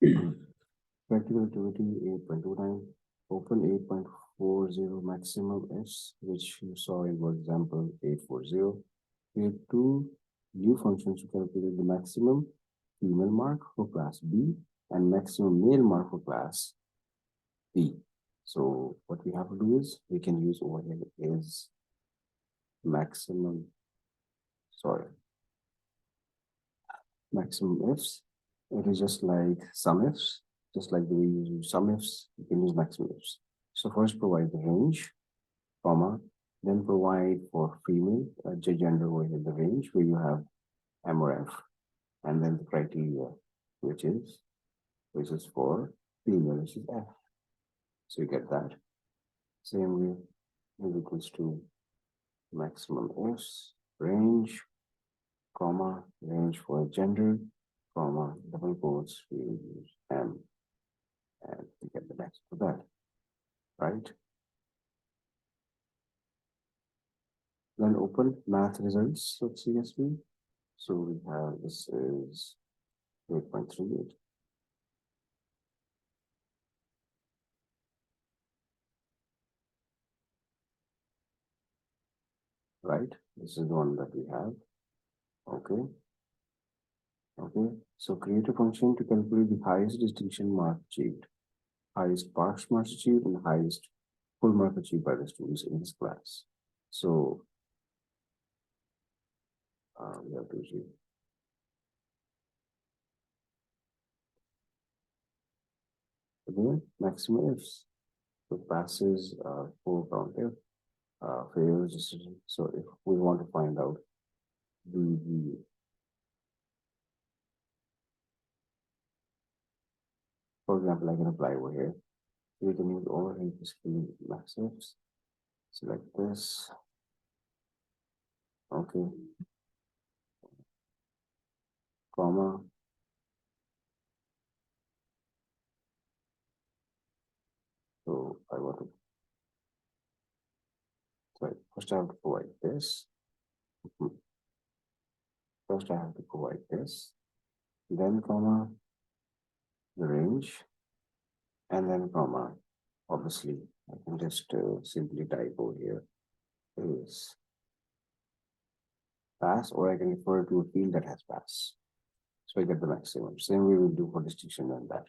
Practical activity 8.29. Open 8.40 maximum ifs, which you saw in our example 840. Create two new functions to calculate the maximum female mark for class B and maximum male mark for class B. So what we have to do is we can use over here is maximum ifs. It is just like sum ifs, just like the way you use sum ifs, you can use maximum ifs. So first provide the range, comma, then provide for female, gender over here, the range where you have M or F, and then the criteria, which is for female, which is F. So you get that. Same way is equals to maximum ifs, range, comma, range for gender, comma, double quotes, we will use M, and we get the next for that, right? Then open math results of CSV. So we have, this is 8.38. Right? This is the one that we have. Okay. Okay. So create a function to calculate the highest distinction mark achieved, highest pass marks achieved, and highest full mark achieved by the students in this class. So we have to achieve. Again, maximum ifs. So passes, full count if, fails decision. So if we want to find out the for example, I can apply over here. We can use overhead basically max ifs. Select this. Okay. Comma. So I want to, sorry, first I have to provide this. First I have to provide this, then comma, the range, and then comma. Obviously, I can just simply type over here is pass, or I can refer to a field that has pass. So I get the maximum. Same way we'll do for distinction and that.